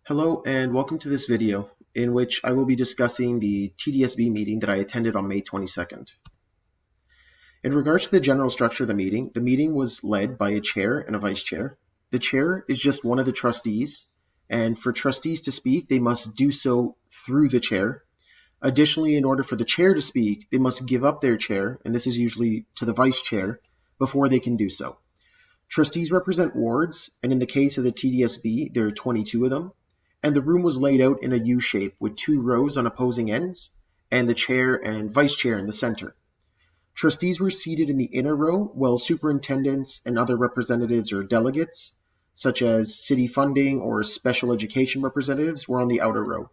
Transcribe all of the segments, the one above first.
Hello and welcome to this video in which I will be discussing the TDSB meeting that I attended on May 22nd. In regards to the general structure of the meeting was led by a chair and a vice chair. The chair is just one of the trustees, and for trustees to speak, they must do so through the chair. Additionally, in order for the chair to speak, they must give up their chair, and this is usually to the vice chair, before they can do so. Trustees represent wards, and in the case of the TDSB, there are 22 of them. And the room was laid out in a U shape with two rows on opposing ends, and the chair and vice chair in the center. Trustees were seated in the inner row, while superintendents and other representatives or delegates, such as city funding or special education representatives, were on the outer row.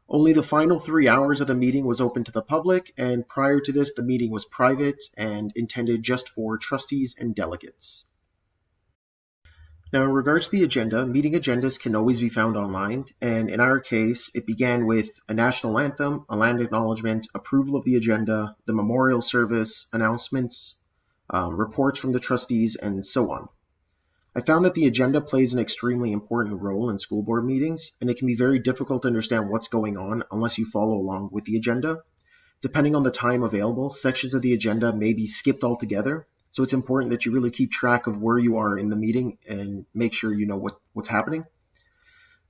Only the final 3 hours of the meeting was open to the public, and prior to this, the meeting was private and intended just for trustees and delegates. Now, in regards to the agenda, meeting agendas can always be found online, and in our case, it began with a national anthem, a land acknowledgement, approval of the agenda, the memorial service, announcements, reports from the trustees, and so on. I found that the agenda plays an extremely important role in school board meetings, and it can be very difficult to understand what's going on unless you follow along with the agenda. Depending on the time available, sections of the agenda may be skipped altogether. So it's important that you really keep track of where you are in the meeting and make sure you know what's happening.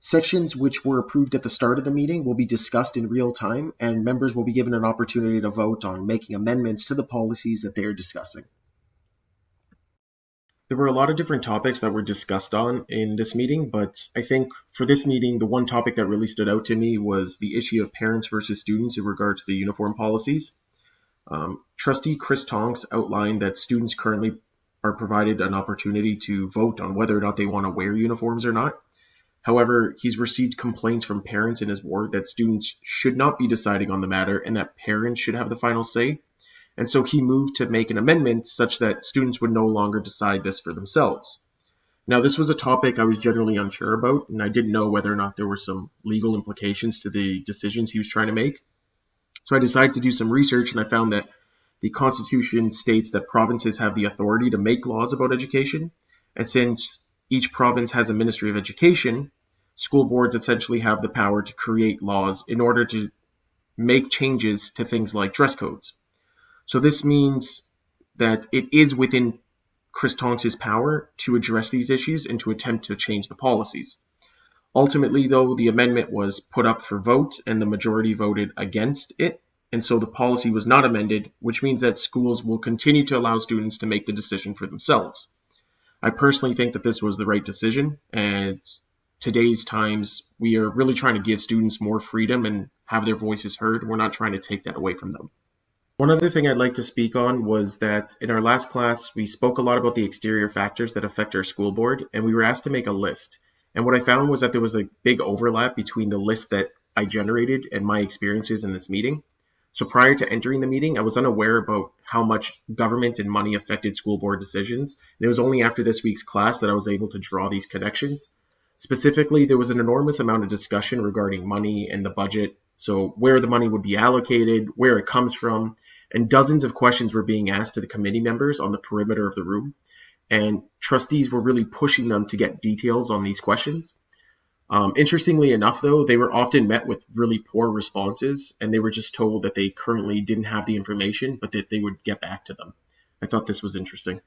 Sections which were approved at the start of the meeting will be discussed in real time, and members will be given an opportunity to vote on making amendments to the policies that they are discussing. There were a lot of different topics that were discussed on in this meeting, but I think for this meeting, the one topic that really stood out to me was the issue of parents versus students in regards to the uniform policies. Trustee Chris Tonks outlined that students currently are provided an opportunity to vote on whether or not they want to wear uniforms or not. However, he's received complaints from parents in his ward that students should not be deciding on the matter and that parents should have the final say. And so he moved to make an amendment such that students would no longer decide this for themselves. Now, this was a topic I was generally unsure about, and I didn't know whether or not there were some legal implications to the decisions he was trying to make. So I decided to do some research, and I found that the Constitution states that provinces have the authority to make laws about education. And since each province has a Ministry of Education, school boards essentially have the power to create laws in order to make changes to things like dress codes. So this means that it is within Chris Tonks' power to address these issues and to attempt to change the policies. Ultimately, though, the amendment was put up for vote and the majority voted against it, and so the policy was not amended, which means that schools will continue to allow students to make the decision for themselves. I personally think that this was the right decision, and today's times, we are really trying to give students more freedom and have their voices heard. We're not trying to take that away from them. One other thing I'd like to speak on was that in our last class, we spoke a lot about the exterior factors that affect our school board, and we were asked to make a list. And what I found was that there was a big overlap between the list that I generated and my experiences in this meeting. So prior to entering the meeting, I was unaware about how much government and money affected school board decisions. And it was only after this week's class that I was able to draw these connections. Specifically, there was an enormous amount of discussion regarding money and the budget. So where the money would be allocated, where it comes from, and dozens of questions were being asked to the committee members on the perimeter of the room. And trustees were really pushing them to get details on these questions. Interestingly enough, though, they were often met with really poor responses, and they were just told that they currently didn't have the information, but that they would get back to them. I thought this was interesting.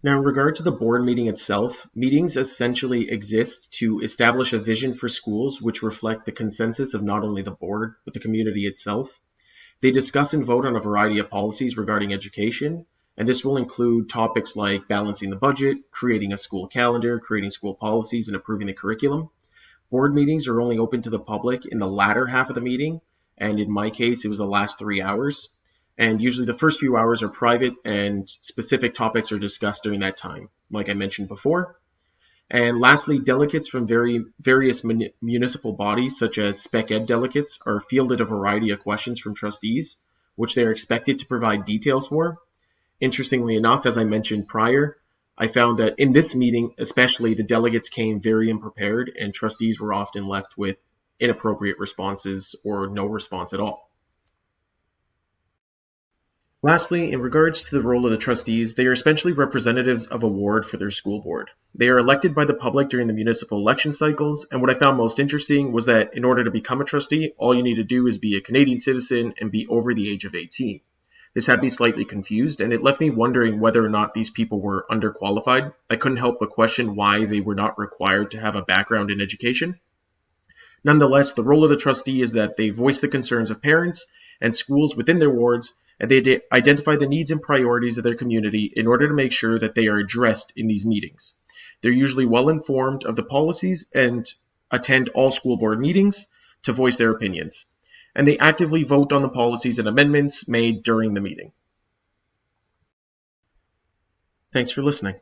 Now, in regard to the board meeting itself, meetings essentially exist to establish a vision for schools which reflect the consensus of not only the board, but the community itself. They discuss and vote on a variety of policies regarding education, and this will include topics like balancing the budget, creating a school calendar, creating school policies, and approving the curriculum. Board meetings are only open to the public in the latter half of the meeting, and in my case, it was the last 3 hours. And usually the first few hours are private, and specific topics are discussed during that time, like I mentioned before. And lastly, delegates from various municipal bodies, such as spec ed delegates, are fielded a variety of questions from trustees, which they are expected to provide details for. Interestingly enough, as I mentioned prior, I found that in this meeting, especially, the delegates came very unprepared, and trustees were often left with inappropriate responses or no response at all. Lastly, in regards to the role of the trustees, they are essentially representatives of a ward for their school board. They are elected by the public during the municipal election cycles, and what I found most interesting was that in order to become a trustee, all you need to do is be a Canadian citizen and be over the age of 18. This had me slightly confused, and it left me wondering whether or not these people were underqualified. I couldn't help but question why they were not required to have a background in education. Nonetheless, the role of the trustee is that they voice the concerns of parents and schools within their wards, and they identify the needs and priorities of their community in order to make sure that they are addressed in these meetings. They're usually well informed of the policies and attend all school board meetings to voice their opinions. And they actively vote on the policies and amendments made during the meeting. Thanks for listening.